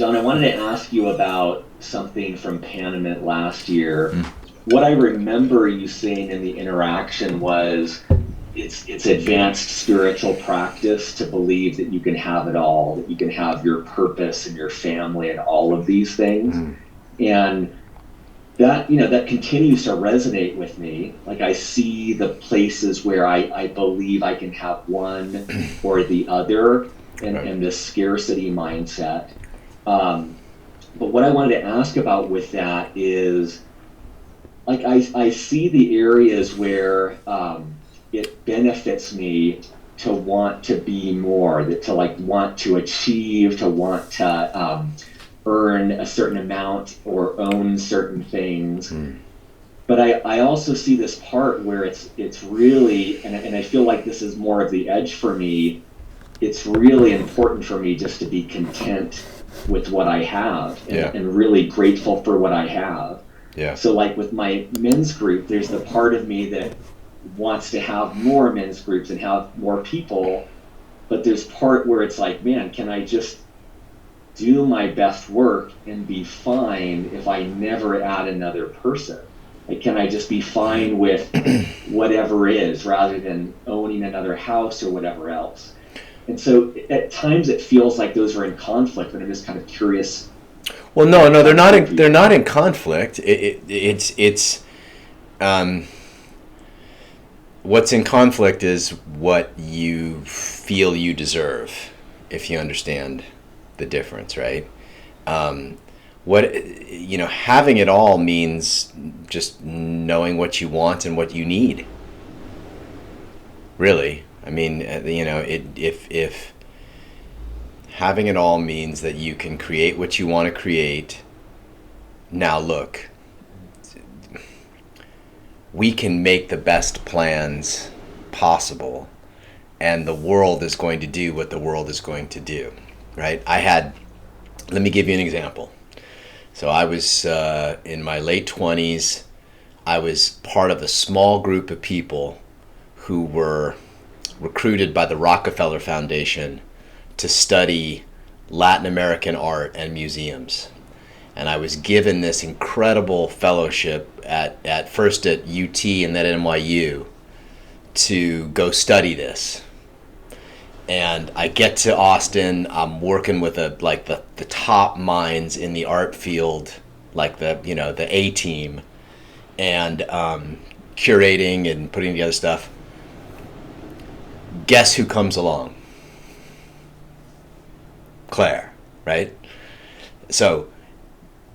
John, I wanted to ask you about something from Panamint last year. What I remember you saying in the interaction was it's advanced spiritual practice to believe that you can have it all, that you can have your purpose and your family and all of these things. And that, that continues to resonate with me. Like I see the places where I believe I can have one or the other, and this scarcity mindset. But what I wanted to ask about with that is, like, I see the areas where it benefits me to want to be more, that to like want to achieve, to want to earn a certain amount or own certain things. But I also see this part where it's really, and I feel like this is more of the edge for me, it's really important for me just to be content with what I have and really grateful for what I have. So like with my men's group, there's the part of me that wants to have more men's groups and have more people, but there's part where it's like, man, can I just do my best work and be fine if I never add another person? Like, can I just be fine with whatever is rather than owning another house or whatever else? And so at times it feels like those are in conflict, but I'm just kind of curious. Well, no, they're not. They're not in conflict. It's what's in conflict is what you feel you deserve, if you understand the difference, right? Having it all means just knowing what you want and what you need. Really, I mean, if having it all means that you can create what you want to create. Now look, we can make the best plans possible, and the world is going to do what the world is going to do, right? Let me give you an example. So I was in my late 20s. I was part of a small group of people who were recruited by the Rockefeller Foundation to study Latin American art and museums. And I was given this incredible fellowship at first at UT and then at NYU to go study this. And I get to Austin, I'm working with the top minds in the art field, like the A team, and curating and putting together stuff. Guess who comes along? Claire, right? So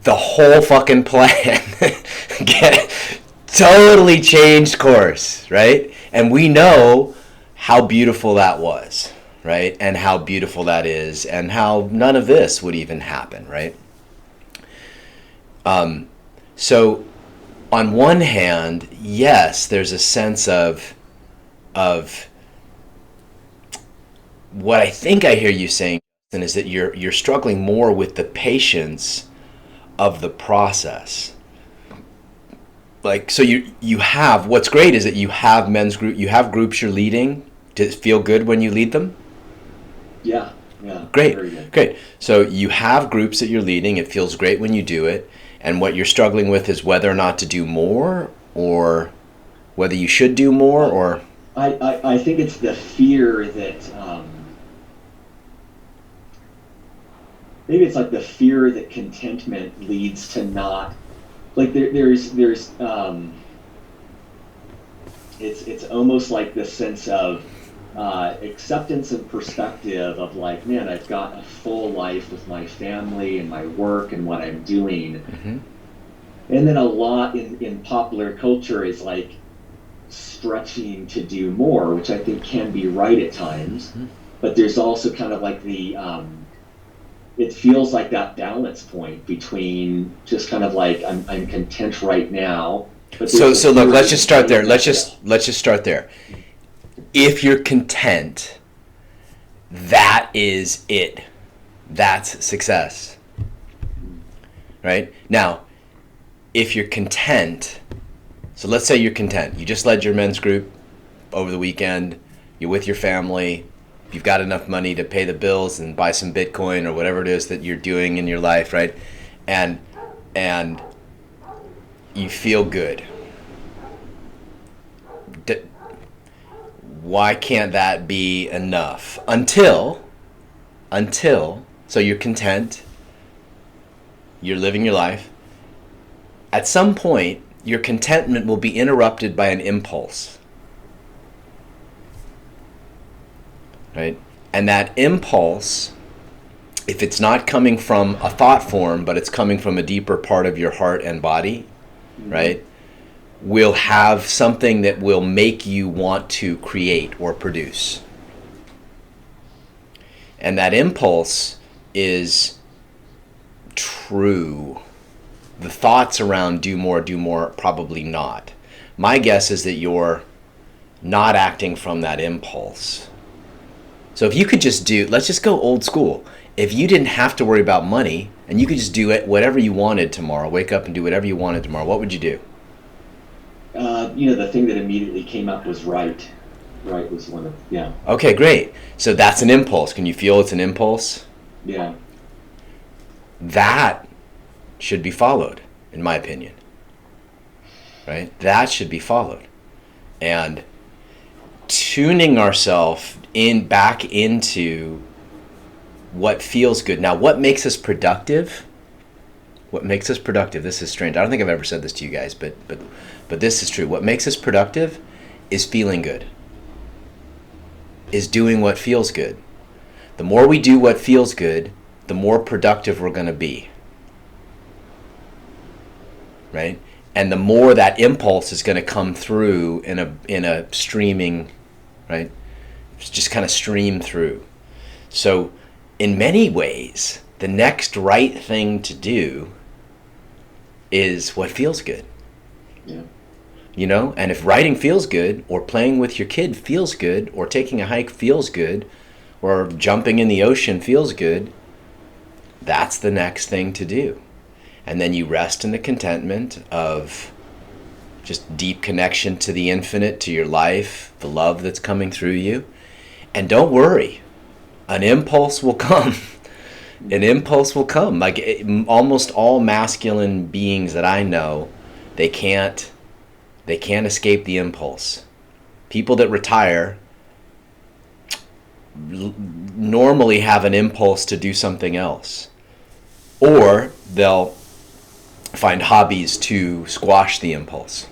the whole fucking plan totally changed course, right? And we know how beautiful that was, right? And how beautiful that is, and how none of this would even happen, right? So on one hand, yes, there's a sense of what I think I hear you saying is that you're struggling more with the patience of the process. Like, so you have, what's great is that you have men's group, you have groups you're leading. Does it feel good when you lead them? Yeah. Great. So you have groups that you're leading. It feels great when you do it. And what you're struggling with is whether or not to do more, or whether you should do more, or... I think it's the fear that... maybe it's like the fear that contentment leads to not... Like there's it's almost like this sense of acceptance and perspective of like, man, I've got a full life with my family and my work and what I'm doing. Mm-hmm. And then a lot in popular culture is like stretching to do more, which I think can be right at times. Mm-hmm. But there's also kind of like the it feels like that balance point between just kind of like I'm content right now. But so look, let's just start there. Let's just start there. If you're content, that is it. That's success. Right? Now, if you're content, so let's say you're content. You just led your men's group over the weekend. You're with your family. you've got enough money to pay the bills and buy some Bitcoin or whatever it is that you're doing in your life, right? And you feel good. Why can't that be enough? Until, so you're content, you're living your life. At some point, your contentment will be interrupted by an impulse. Right? And that impulse, if it's not coming from a thought form, but it's coming from a deeper part of your heart and body, right, will have something that will make you want to create or produce. And that impulse is true. The thoughts around do more, probably not. My guess is that you're not acting from that impulse. So if you could just let's just go old school. If you didn't have to worry about money and you could just do it whatever you wanted tomorrow, wake up and do whatever you wanted tomorrow, what would you do? The thing that immediately came up was right. Right was one of, yeah. Okay, great. So that's an impulse. Can you feel it's an impulse? Yeah. That should be followed, in my opinion. Right? That should be followed. And tuning ourselves back into what feels good. Now, what makes us productive? What makes us productive? This is strange. I don't think I've ever said this to you guys, but this is true. What makes us productive is feeling good. Is doing what feels good. The more we do what feels good, the more productive we're going to be. Right? And the more that impulse is going to come through in a streaming, right? It's just kind of stream through. So in many ways, the next right thing to do is what feels good. Yeah. You know, and if writing feels good, or playing with your kid feels good, or taking a hike feels good, or jumping in the ocean feels good, that's the next thing to do. And then you rest in the contentment of just deep connection to the infinite, to your life, the love that's coming through you. And don't worry, an impulse will come. An impulse will come. Like almost all masculine beings that I know, they can't escape the impulse. People that retire normally have an impulse to do something else. Or they'll find hobbies to squash the impulse.